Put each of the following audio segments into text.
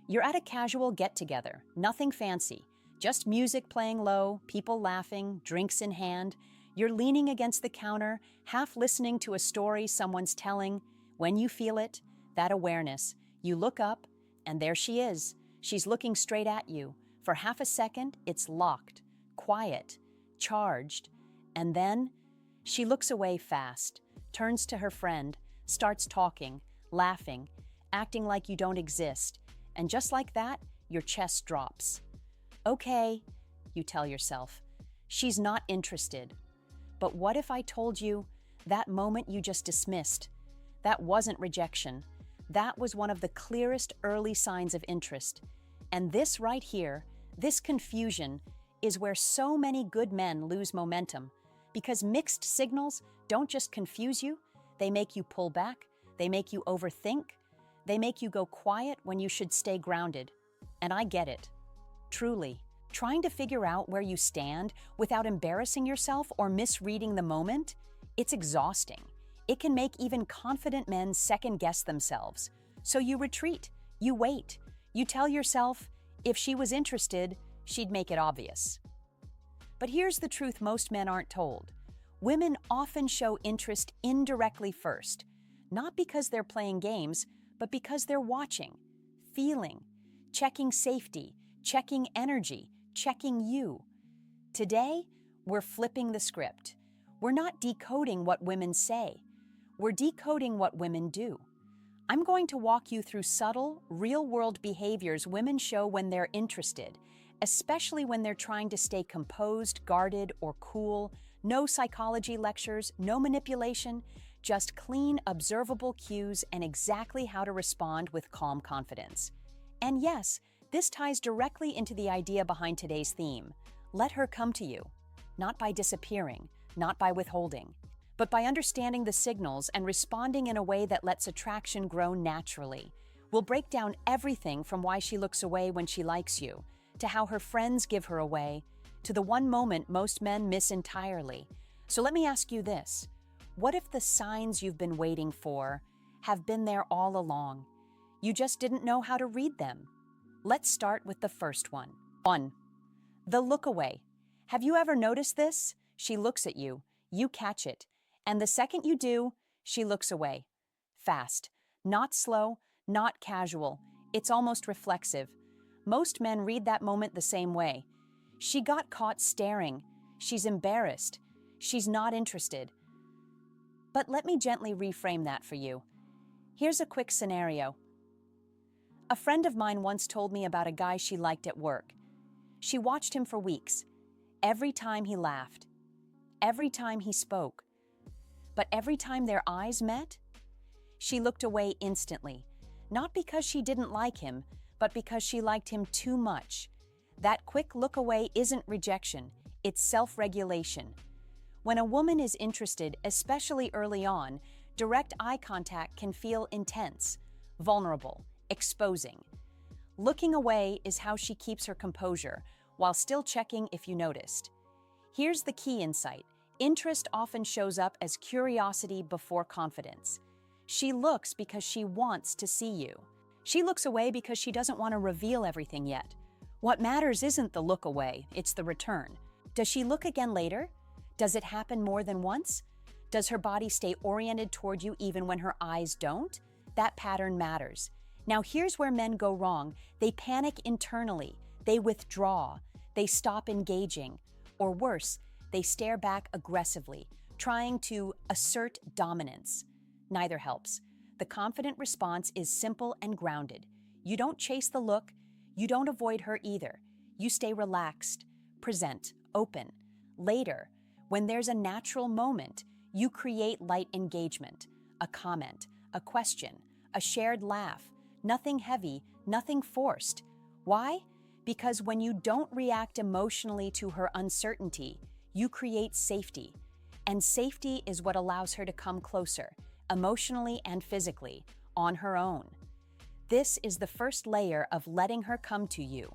You're at a casual get-together, nothing fancy, just music playing low, people laughing, drinks in hand. You're leaning against the counter, half listening to a story someone's telling. When you feel it, that awareness, you look up, and there she is. She's looking straight at you. For half a second, it's locked, quiet, charged, and then she looks away fast, turns to her friend, starts talking, laughing, acting like you don't exist, and just like that, your chest drops. Okay, you tell yourself, she's not interested. But what if I told you that moment you just dismissed? That wasn't rejection. That was one of the clearest early signs of interest. And this right here, this confusion, is where so many good men lose momentum. Because mixed signals don't just confuse you, they make you pull back, they make you overthink, they make you go quiet when you should stay grounded. And I get it. Truly, trying to figure out where you stand without embarrassing yourself or misreading the moment, it's exhausting. It can make even confident men second-guess themselves. So you retreat, you wait, you tell yourself, if she was interested, she'd make it obvious. But here's the truth most men aren't told. Women often show interest indirectly first, not because they're playing games, but because they're watching, feeling, checking safety, checking energy, checking you. Today, we're flipping the script. We're not decoding what women say. We're decoding what women do. I'm going to walk you through subtle, real-world behaviors women show when they're interested, especially when they're trying to stay composed, guarded, or cool. No psychology lectures, no manipulation, just clean, observable cues and exactly how to respond with calm confidence. And yes, this ties directly into the idea behind today's theme. Let her come to you, not by disappearing, not by withholding, but by understanding the signals and responding in a way that lets attraction grow naturally. We'll break down everything from why she looks away when she likes you, to how her friends give her away, to the one moment most men miss entirely. So let me ask you this. What if the signs you've been waiting for have been there all along? You just didn't know how to read them. Let's start with the first one. 1. The look away. Have you ever noticed this? She looks at you, you catch it, and the second you do, she looks away. Fast, not slow, not casual. It's almost reflexive. Most men read that moment the same way. She got caught staring. She's embarrassed. She's not interested. But let me gently reframe that for you. Here's a quick scenario. A friend of mine once told me about a guy she liked at work. She watched him for weeks. Every time he laughed. Every time he spoke. But every time their eyes met, she looked away instantly. Not because she didn't like him, but because she liked him too much. That quick look away isn't rejection, it's self-regulation. When a woman is interested, especially early on, direct eye contact can feel intense, vulnerable, exposing. Looking away is how she keeps her composure, while still checking if you noticed. Here's the key insight. Interest often shows up as curiosity before confidence. She looks because she wants to see you. She looks away because she doesn't want to reveal everything yet. What matters isn't the look away, it's the return. Does she look again later? Does it happen more than once? Does her body stay oriented toward you even when her eyes don't? That pattern matters. Now here's where men go wrong. They panic internally. They withdraw. They stop engaging. Or worse, they stare back aggressively, trying to assert dominance. Neither helps. The confident response is simple and grounded. You don't chase the look. You don't avoid her either. You stay relaxed, present, open. Later, when there's a natural moment, you create light engagement, a comment, a question, a shared laugh, nothing heavy, nothing forced. Why? Because when you don't react emotionally to her uncertainty, you create safety. And safety is what allows her to come closer, emotionally and physically, on her own. This is the first layer of letting her come to you.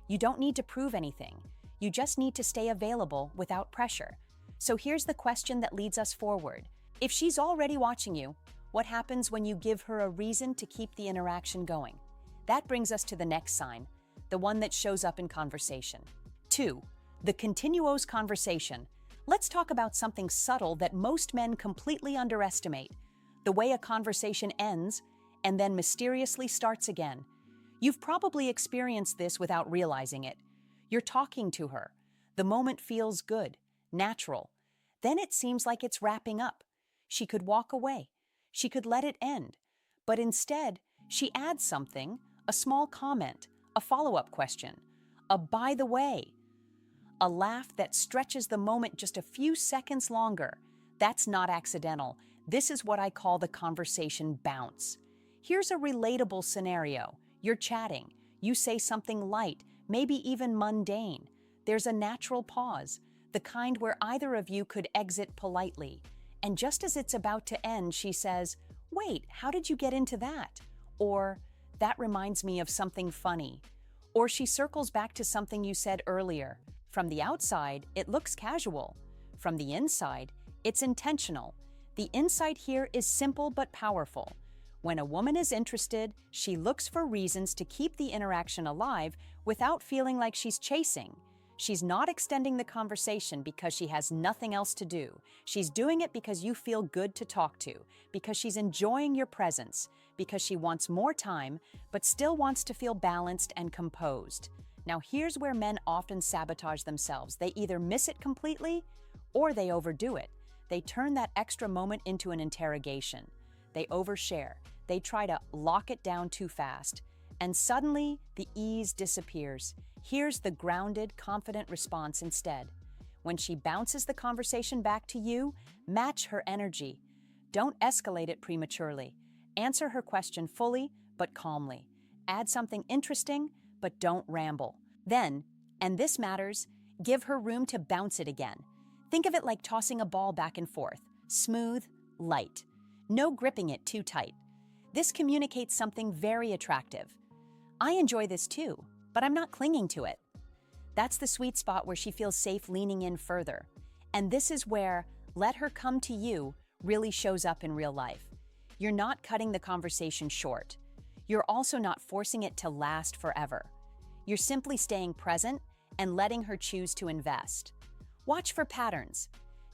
You don't need to prove anything. You just need to stay available without pressure. So here's the question that leads us forward. If she's already watching you, what happens when you give her a reason to keep the interaction going? That brings us to the next sign, the one that shows up in conversation. 2. The continuous conversation. Let's talk about something subtle that most men completely underestimate: the way a conversation ends and then mysteriously starts again. You've probably experienced this without realizing it. You're talking to her. The moment feels good, natural. Then it seems like it's wrapping up. She could walk away. She could let it end. But instead, she adds something, a small comment, a follow-up question, a by the way, a laugh that stretches the moment just a few seconds longer. That's not accidental. This is what I call the conversation bounce. Here's a relatable scenario. You're chatting. You say something light, maybe even mundane. There's a natural pause, the kind where either of you could exit politely. And just as it's about to end, she says, "Wait, how did you get into that?" Or, "That reminds me of something funny." Or she circles back to something you said earlier. From the outside, it looks casual. From the inside, it's intentional. The insight here is simple but powerful. When a woman is interested, she looks for reasons to keep the interaction alive without feeling like she's chasing. She's not extending the conversation because she has nothing else to do. She's doing it because you feel good to talk to, because she's enjoying your presence, because she wants more time, but still wants to feel balanced and composed. Now, here's where men often sabotage themselves. They either miss it completely or they overdo it. They turn that extra moment into an interrogation. They overshare. They try to lock it down too fast. And suddenly, the ease disappears. Here's the grounded, confident response instead. When she bounces the conversation back to you, match her energy. Don't escalate it prematurely. Answer her question fully, but calmly. Add something interesting, but don't ramble. Then, and this matters, give her room to bounce it again. Think of it like tossing a ball back and forth. Smooth, light. No gripping it too tight. This communicates something very attractive. I enjoy this too, but I'm not clinging to it. That's the sweet spot where she feels safe leaning in further. And this is where "let her come to you" really shows up in real life. You're not cutting the conversation short. You're also not forcing it to last forever. You're simply staying present and letting her choose to invest. Watch for patterns.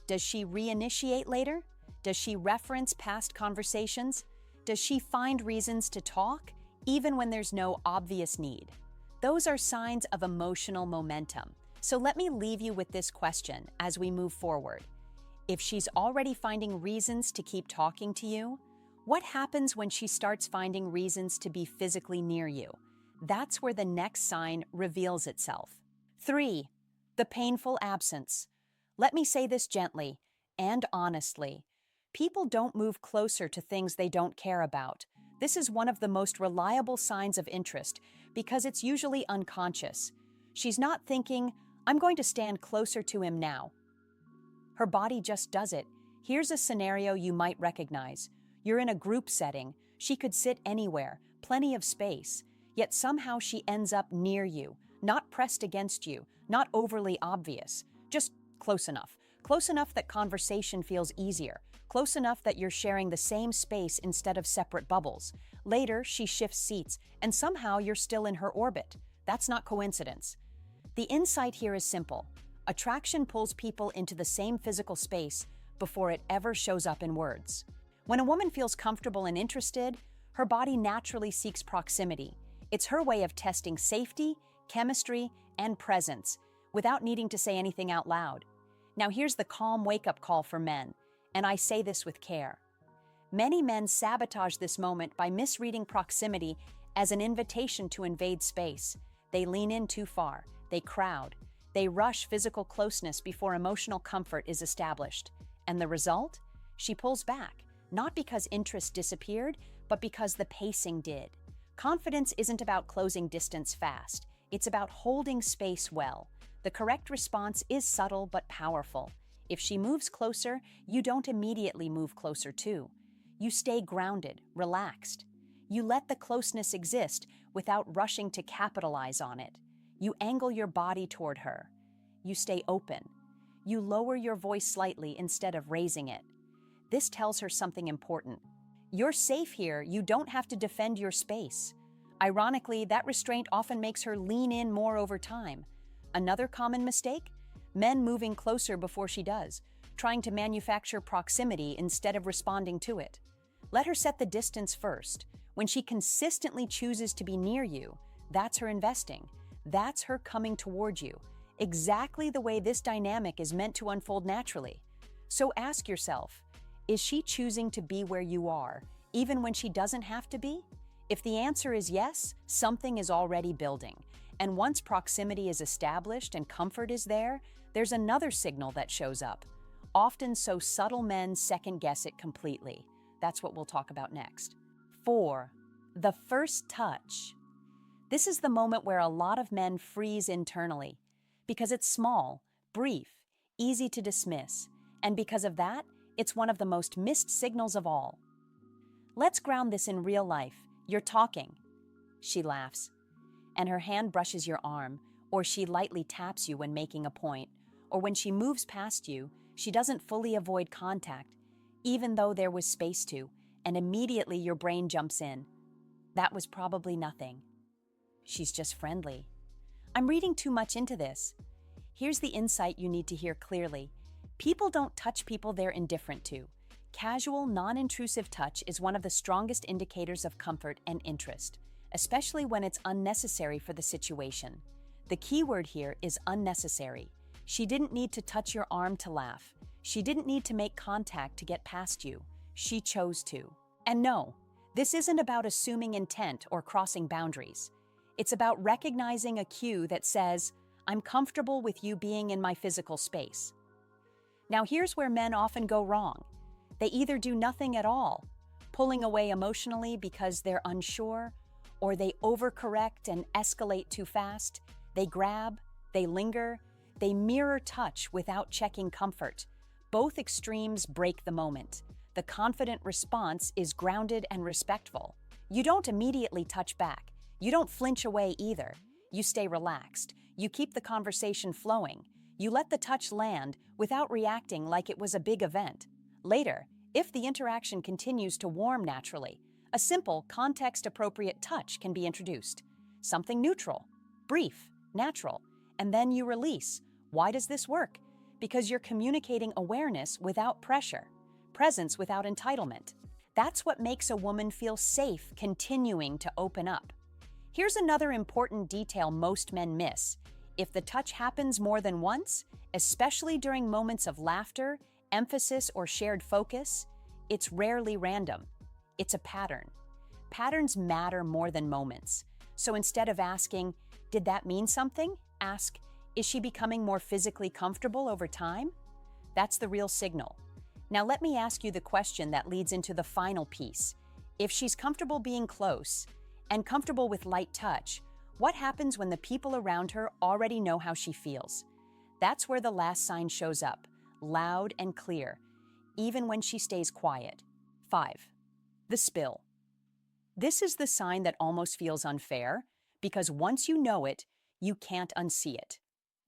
Does she reinitiate later? Does she reference past conversations? Does she find reasons to talk, even when there's no obvious need? Those are signs of emotional momentum. So let me leave you with this question as we move forward. If she's already finding reasons to keep talking to you, what happens when she starts finding reasons to be physically near you? That's where the next sign reveals itself. 3. The painful absence. Let me say this gently and honestly. People don't move closer to things they don't care about. This is one of the most reliable signs of interest because it's usually unconscious. She's not thinking, "I'm going to stand closer to him now." Her body just does it. Here's a scenario you might recognize. You're in a group setting. She could sit anywhere, plenty of space. Yet somehow she ends up near you, not pressed against you, not overly obvious, just close enough. Close enough that conversation feels easier. Close enough that you're sharing the same space instead of separate bubbles. Later, she shifts seats, and somehow you're still in her orbit. That's not coincidence. The insight here is simple. Attraction pulls people into the same physical space before it ever shows up in words. When a woman feels comfortable and interested, her body naturally seeks proximity. It's her way of testing safety, chemistry, and presence without needing to say anything out loud. Now here's the calm wake-up call for men, and I say this with care. Many men sabotage this moment by misreading proximity as an invitation to invade space. They lean in too far, they crowd, they rush physical closeness before emotional comfort is established. And the result? She pulls back, not because interest disappeared, but because the pacing did. Confidence isn't about closing distance fast, it's about holding space well. The correct response is subtle but powerful. If she moves closer, you don't immediately move closer too. You stay grounded, relaxed. You let the closeness exist without rushing to capitalize on it. You angle your body toward her. You stay open. You lower your voice slightly instead of raising it. This tells her something important. You're safe here, you don't have to defend your space. Ironically, that restraint often makes her lean in more over time. Another common mistake? Men moving closer before she does, trying to manufacture proximity instead of responding to it. Let her set the distance first. When she consistently chooses to be near you, that's her investing. That's her coming toward you, exactly the way this dynamic is meant to unfold naturally. So ask yourself, is she choosing to be where you are, even when she doesn't have to be? If the answer is yes, something is already building. And once proximity is established and comfort is there, there's another signal that shows up. Often so subtle men second-guess it completely. That's what we'll talk about next. 4. The first touch. This is the moment where a lot of men freeze internally, because it's small, brief, easy to dismiss, and because of that, it's one of the most missed signals of all. Let's ground this in real life. You're talking. She laughs, and her hand brushes your arm, or she lightly taps you when making a point, or when she moves past you, she doesn't fully avoid contact, even though there was space to, and immediately your brain jumps in. That was probably nothing. She's just friendly. I'm reading too much into this. Here's the insight you need to hear clearly. People don't touch people they're indifferent to. Casual, non-intrusive touch is one of the strongest indicators of comfort and interest, especially when it's unnecessary for the situation. The key word here is unnecessary. She didn't need to touch your arm to laugh. She didn't need to make contact to get past you. She chose to. And no, this isn't about assuming intent or crossing boundaries. It's about recognizing a cue that says, I'm comfortable with you being in my physical space. Now here's where men often go wrong. They either do nothing at all, pulling away emotionally because they're unsure, or they overcorrect and escalate too fast. They grab, they linger, they mirror touch without checking comfort. Both extremes break the moment. The confident response is grounded and respectful. You don't immediately touch back. You don't flinch away either. You stay relaxed. You keep the conversation flowing. You let the touch land without reacting like it was a big event. Later, if the interaction continues to warm naturally, a simple, context-appropriate touch can be introduced. Something neutral, brief, natural, and then you release. Why does this work? Because you're communicating awareness without pressure, presence without entitlement. That's what makes a woman feel safe continuing to open up. Here's another important detail most men miss. If the touch happens more than once, especially during moments of laughter, emphasis, or shared focus, it's rarely random. It's a pattern. Patterns matter more than moments. So instead of asking, did that mean something? Ask, is she becoming more physically comfortable over time? That's the real signal. Now let me ask you the question that leads into the final piece. If she's comfortable being close and comfortable with light touch, what happens when the people around her already know how she feels? That's where the last sign shows up, loud and clear, even when she stays quiet. 5. The spill. This is the sign that almost feels unfair, because once you know it, you can't unsee it.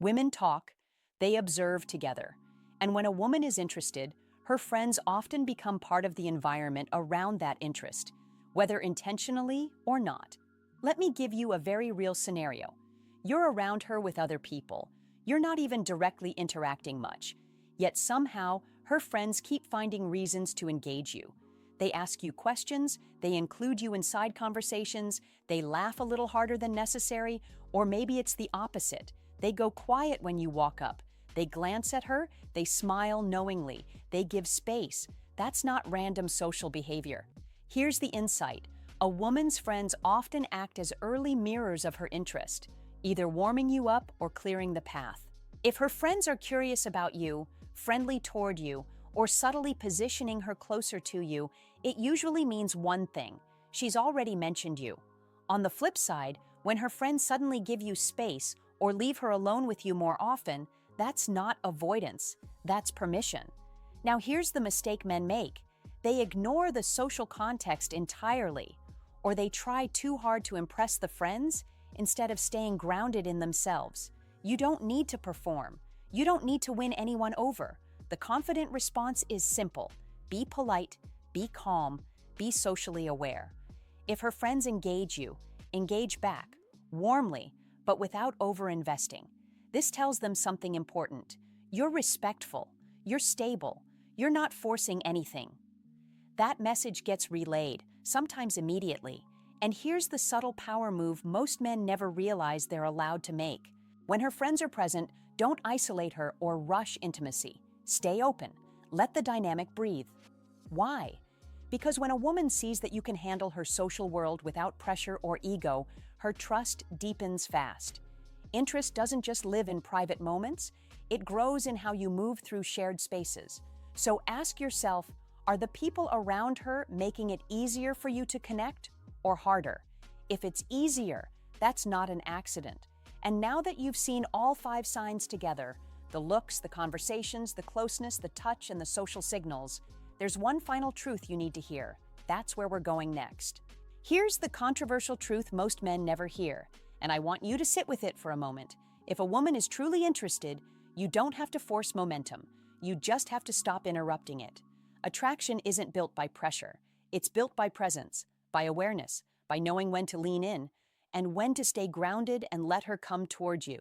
Women talk, they observe together. And when a woman is interested, her friends often become part of the environment around that interest, whether intentionally or not. Let me give you a very real scenario. You're around her with other people. You're not even directly interacting much. Yet somehow, her friends keep finding reasons to engage you. They ask you questions, they include you in side conversations, they laugh a little harder than necessary, or maybe it's the opposite. They go quiet when you walk up. They glance at her, they smile knowingly, they give space. That's not random social behavior. Here's the insight. A woman's friends often act as early mirrors of her interest, either warming you up or clearing the path. If her friends are curious about you, friendly toward you, or subtly positioning her closer to you, it usually means one thing: she's already mentioned you. On the flip side, when her friends suddenly give you space or leave her alone with you more often, that's not avoidance, that's permission. Now here's the mistake men make. They ignore the social context entirely, or they try too hard to impress the friends instead of staying grounded in themselves. You don't need to perform. You don't need to win anyone over. The confident response is simple. Be polite, be calm, be socially aware. If her friends engage you, Engage back, warmly, but without over-investing. This tells them something important. You're respectful, you're stable, you're not forcing anything. That message gets relayed, sometimes immediately. And here's the subtle power move most men never realize they're allowed to make. When her friends are present, don't isolate her or rush intimacy. Stay open. Let the dynamic breathe. Why? Because when a woman sees that you can handle her social world without pressure or ego, her trust deepens fast. Interest doesn't just live in private moments, it grows in how you move through shared spaces. So ask yourself, are the people around her making it easier for you to connect or harder? If it's easier, that's not an accident. And now that you've seen all 5 signs together, the looks, the conversations, the closeness, the touch, and the social signals, there's one final truth you need to hear. That's where we're going next. Here's the controversial truth most men never hear, and I want you to sit with it for a moment. If a woman is truly interested, you don't have to force momentum. You just have to stop interrupting it. Attraction isn't built by pressure. It's built by presence, by awareness, by knowing when to lean in, and when to stay grounded and let her come towards you.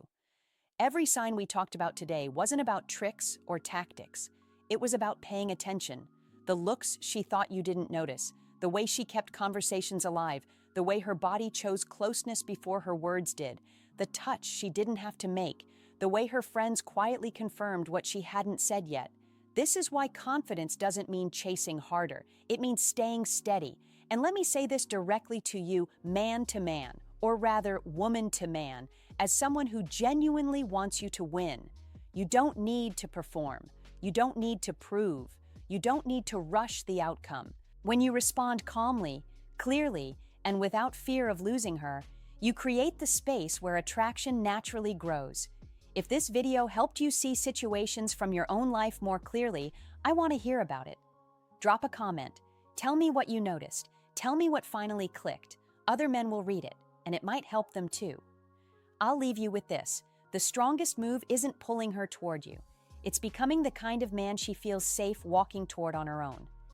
Every sign we talked about today wasn't about tricks or tactics. It was about paying attention. The looks she thought you didn't notice, the way she kept conversations alive, the way her body chose closeness before her words did, the touch she didn't have to make, the way her friends quietly confirmed what she hadn't said yet. This is why confidence doesn't mean chasing harder. It means staying steady. And let me say this directly to you, man to man, or rather woman to man, as someone who genuinely wants you to win. You don't need to perform. You don't need to prove. You don't need to rush the outcome. When you respond calmly, clearly, and without fear of losing her, you create the space where attraction naturally grows. If this video helped you see situations from your own life more clearly, I want to hear about it. Drop a comment. Tell me what you noticed. Tell me what finally clicked. Other men will read it, and it might help them too. I'll leave you with this. The strongest move isn't pulling her toward you. It's becoming the kind of man she feels safe walking toward on her own.